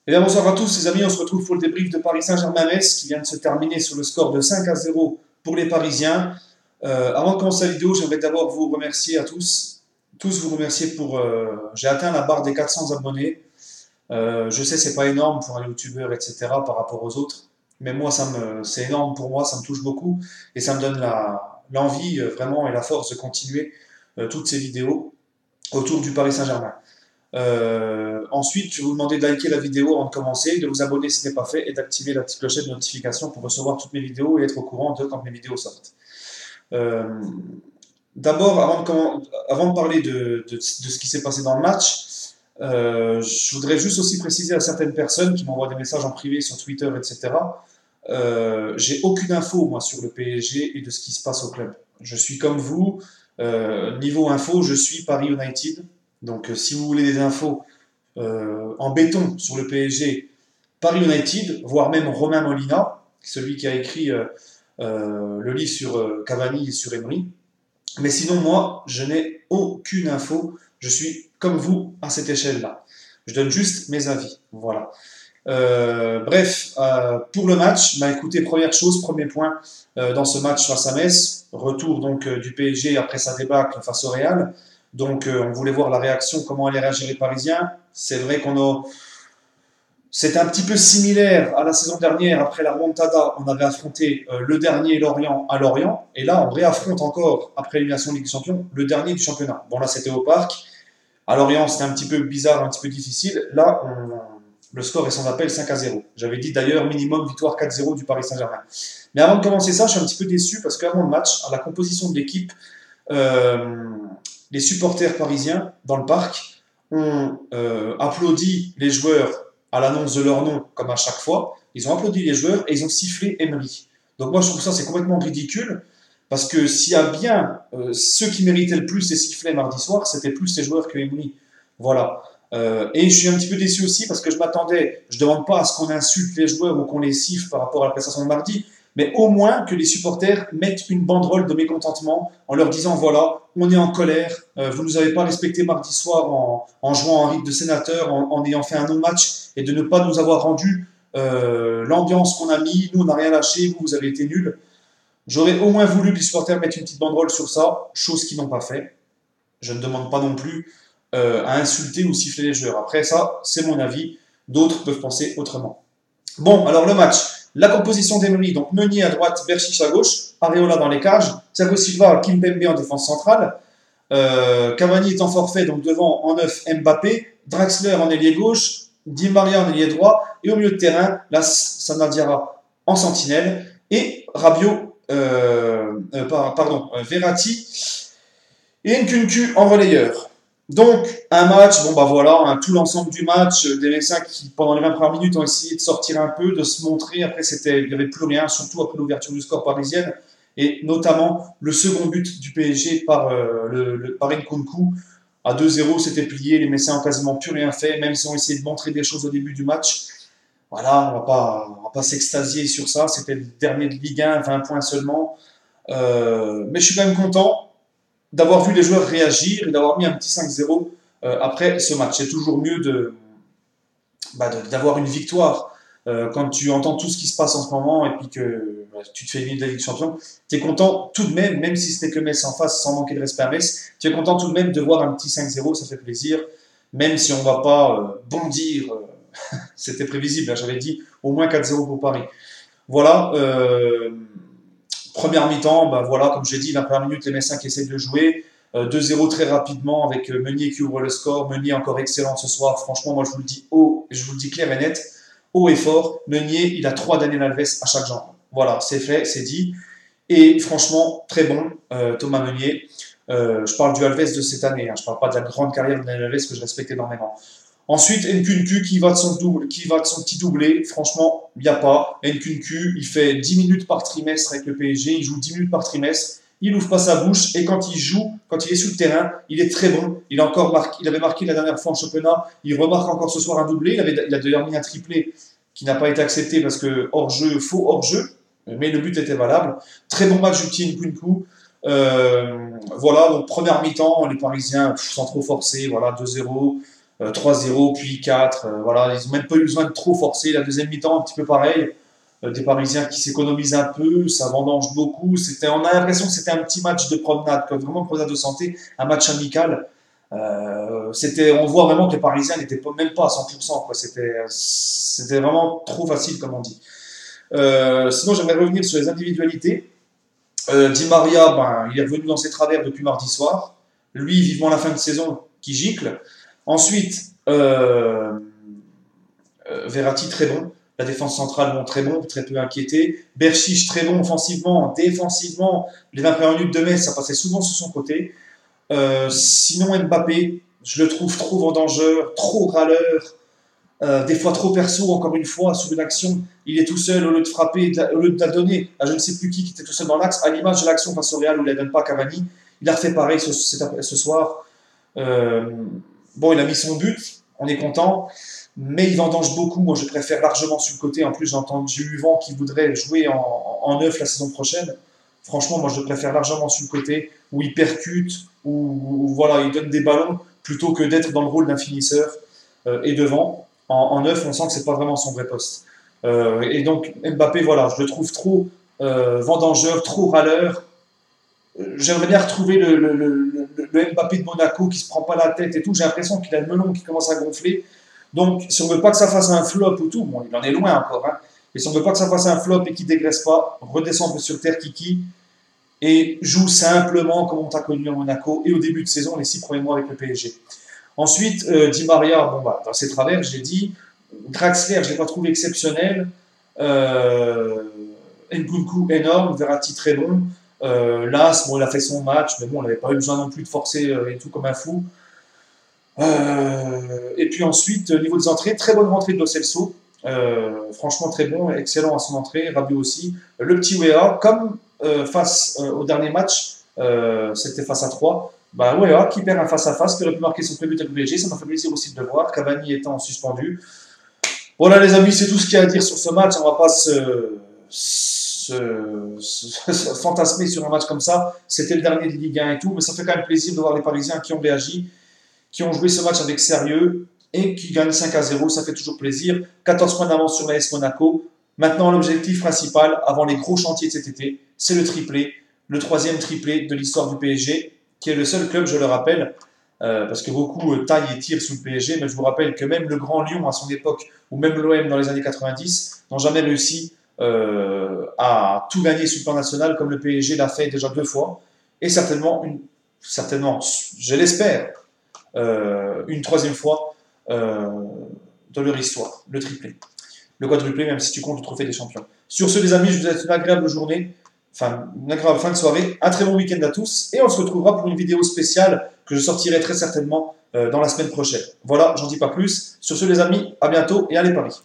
Et bien, bonsoir à tous les amis, on se retrouve pour le débrief de Paris Saint-Germain-Metz qui vient de se terminer sur le score de 5-0 pour les Parisiens. Avant de commencer la vidéo, j'aimerais d'abord vous remercier à tous vous remercier pour... j'ai atteint la barre des 400 abonnés. Je sais, c'est pas énorme pour un youtubeur, etc. par rapport aux autres, mais moi, c'est énorme pour moi, ça me touche beaucoup et ça me donne l'envie vraiment et la force de continuer toutes ces vidéos autour du Paris Saint-Germain. Ensuite, je vais vous demander de liker la vidéo avant de commencer, de vous abonner si ce n'est pas fait et d'activer la petite clochette de notification pour recevoir toutes mes vidéos et être au courant de quand mes vidéos sortent. Euh, D'abord, avant de parler de ce qui s'est passé dans le match, je voudrais juste aussi préciser à certaines personnes qui m'envoient des messages en privé sur Twitter, etc. J'ai aucune info, moi, sur le PSG et de ce qui se passe au club. Je suis comme vous, niveau info, je suis Paris United. Donc, si vous voulez des infos en béton sur le PSG, Paris United, voire même Romain Molina, celui qui a écrit le livre sur Cavani et sur Emery. Mais sinon, moi, je n'ai aucune info. Je suis comme vous à cette échelle-là. Je donne juste mes avis. Voilà. Bref, pour le match, bah, écoutez, première chose, premier point dans ce match face à Metz, retour donc du PSG après sa débâcle face au Real. Donc on voulait voir la réaction, comment allaient réagir les Parisiens. C'est vrai c'est un petit peu similaire à la saison dernière. Après la remontada, on avait affronté le dernier Lorient à Lorient. Et là, on réaffronte encore, après l'élimination de Ligue des Champions, le dernier du championnat. Bon, là, c'était au Parc. À Lorient, c'était un petit peu bizarre, un petit peu difficile. Là, le score est sans appel 5-0. J'avais dit d'ailleurs minimum victoire 4-0 du Paris Saint-Germain. Mais avant de commencer ça, je suis un petit peu déçu parce qu'avant le match, à la composition de l'équipe, euh, les supporters parisiens dans le parc ont applaudi les joueurs à l'annonce de leur nom, comme à chaque fois. Ils ont applaudi les joueurs et ils ont sifflé Emery. Donc moi, je trouve ça c'est complètement ridicule parce que s'il y a bien ceux qui méritaient le plus les sifflets mardi soir, c'était plus les joueurs que Emery. Voilà. Et je suis un petit peu déçu aussi parce que je m'attendais, je ne demande pas à ce qu'on insulte les joueurs ou qu'on les siffle par rapport à la prestation de mardi, mais au moins que les supporters mettent une banderole de mécontentement en leur disant voilà, on est en colère, vous ne nous avez pas respecté mardi soir en jouant un rythme de sénateur, en ayant fait un non-match et de ne pas nous avoir rendu l'ambiance qu'on a mis, nous on n'a rien lâché, vous avez été nuls. J'aurais au moins voulu que les supporters mettent une petite banderole sur ça, chose qu'ils n'ont pas fait. Je ne demande pas non plus à insulter ou siffler les joueurs. Après ça, c'est mon avis, d'autres peuvent penser autrement. Bon, alors le match. La composition d'Emery, donc Meunier à droite, Berchiche à gauche, Areola dans les cages, Thiago Silva, Kimpembe en défense centrale, Cavani est en forfait, donc devant en neuf Mbappé, Draxler en ailier gauche, Di Maria en ailier droit, et au milieu de terrain, là, Sana Diarra en sentinelle, et Rabiot, Verratti et Nkunku en relayeur. Donc, un match, bon bah voilà, tout l'ensemble du match, des Messins qui, pendant les 20 premières minutes, ont essayé de sortir un peu, de se montrer. Après, il n'y avait plus rien, surtout après l'ouverture du score parisienne, et notamment le second but du PSG par Nkunku. À 2-0, c'était plié, les Messins ont quasiment plus rien fait, même si on essayé de montrer des choses au début du match. Voilà, on va pas s'extasier sur ça, c'était le dernier de Ligue 1, 20 points seulement. Mais je suis quand même content d'avoir vu les joueurs réagir et d'avoir mis un petit 5-0 après ce match. C'est toujours mieux d'avoir une victoire quand tu entends tout ce qui se passe en ce moment et puis que tu te fais éliminer de la Ligue des Champions. Tu es content tout de même, même si c'était que Metz en face, sans manquer de respect à Metz, tu es content tout de même de voir un petit 5-0, ça fait plaisir, même si on ne va pas bondir. C'était prévisible, hein, j'avais dit au moins 4-0 pour Paris. Voilà. Première mi-temps, ben voilà, comme j'ai dit, 20 premières minutes, les Messins qui essaient de jouer. 2-0 très rapidement avec Meunier qui ouvre le score. Meunier encore excellent ce soir. Franchement, moi je vous le dis haut, je vous le dis clair et net, haut et fort. Meunier, il a 3 Daniel Alves à chaque jambe. Voilà, c'est fait, c'est dit. Et franchement, très bon, Thomas Meunier. Je parle du Alves de cette année, hein. Je ne parle pas de la grande carrière de Daniel Alves que je respecte énormément. Ensuite, Nkunku qui va de son double, qui va de son petit doublé. Franchement, il n'y a pas. Nkunku, il fait 10 minutes par trimestre avec le PSG. Il joue 10 minutes par trimestre. Il n'ouvre pas sa bouche. Et quand il joue, quand il est sur le terrain, il est très bon. Il avait marqué la dernière fois en championnat. Il remarque encore ce soir un doublé. Il a d'ailleurs mis un triplé qui n'a pas été accepté parce que hors-jeu, faux hors-jeu. Mais le but était valable. Très bon match du petit Nkunku. Voilà, donc première mi-temps, les Parisiens sans trop forcer. Voilà, 2-0. 3-0, puis 4. Voilà, ils n'ont même pas eu besoin de trop forcer. La deuxième mi-temps, un petit peu pareil. Des Parisiens qui s'économisent un peu, ça vendange beaucoup. On a l'impression que c'était un petit match de promenade, comme vraiment promenade de santé, un match amical. On voit vraiment que les Parisiens n'étaient même pas à 100%, quoi. C'était vraiment trop facile, comme on dit. Sinon, j'aimerais revenir sur les individualités. Di Maria, ben, il est revenu dans ses travers depuis mardi soir. Lui, vivement la fin de saison, qui gicle. Ensuite, Verratti, très bon. La défense centrale, bon, très bon, très peu inquiété. Berchiche, très bon offensivement, défensivement. Les 20 premières minutes de Metz, ça passait souvent sur son côté. Sinon, Mbappé, je le trouve trop vendangeur, trop râleur, des fois trop perso, encore une fois, sur une action. Il est tout seul, au lieu de frapper, au lieu de la donner à je ne sais plus qui était tout seul dans l'axe, à l'image de l'action face au Real où il ne la donne pas à Cavani. Il a refait pareil ce soir. Bon, il a mis son but, on est content, mais il vendange beaucoup. Moi, je préfère largement sur le côté. En plus, j'ai eu vent qui voudrait jouer en neuf la saison prochaine. Franchement, moi, je préfère largement sur le côté, où il percute, où voilà, il donne des ballons, plutôt que d'être dans le rôle d'un finisseur. Et devant, en neuf, on sent que c'est pas vraiment son vrai poste. Et donc, Mbappé, voilà, je le trouve trop vendangeur, trop râleur. J'aimerais bien retrouver le Mbappé de Monaco qui se prend pas la tête et tout. J'ai l'impression qu'il a le melon qui commence à gonfler. Donc, si on veut pas que ça fasse un flop ou tout, bon, il en est loin encore, hein, mais si on veut pas que ça fasse un flop et qu'il dégraisse pas, redescend un peu sur terre, Kiki, et joue simplement comme on t'a connu à Monaco et au début de saison, les 6 premiers mois avec le PSG. Ensuite, Di Maria, bon, bah, dans ses travers, je l'ai dit. Draxler, je ne l'ai pas trouvé exceptionnel. Nkunku, énorme. Verratti, très bon. Las, bon, il a fait son match, mais bon, on n'avait pas eu besoin non plus de forcer et tout comme un fou. Et puis ensuite, au niveau des entrées, très bonne rentrée de Lo Celso. Franchement, très bon, excellent à son entrée. Rabiot aussi. Le petit Wea, comme face au dernier match, c'était face à 3. Bah Wea qui perd un face-à-face, qui aurait pu marquer son premier but avec le PSG. Ça m'a fait plaisir aussi de le voir. Cavani étant suspendu. Voilà les amis, c'est tout ce qu'il y a à dire sur ce match. On va pas se fantasmer sur un match comme ça. C'était le dernier de Ligue 1 et tout, mais ça fait quand même plaisir de voir les Parisiens qui ont réagi, qui ont joué ce match avec sérieux et qui gagnent 5-0. Ça fait toujours plaisir. 14 points d'avance sur l'AS Monaco. Maintenant, l'objectif principal, avant les gros chantiers de cet été, c'est le triplé. Le 3e triplé de l'histoire du PSG, qui est le seul club, je le rappelle, parce que beaucoup taillent et tirent sous le PSG, mais je vous rappelle que même le Grand Lyon à son époque, ou même l'OM dans les années 90, n'ont jamais réussi à tout gagner sur le plan national, comme le PSG l'a fait déjà 2 fois, et certainement, je l'espère, une 3e fois dans leur histoire, le triplé. Le quadruplé, même si tu comptes le trophée des champions. Sur ce, les amis, je vous souhaite une agréable journée, une agréable fin de soirée, un très bon week-end à tous, et on se retrouvera pour une vidéo spéciale que je sortirai très certainement dans la semaine prochaine. Voilà, j'en dis pas plus. Sur ce, les amis, à bientôt et allez Paris.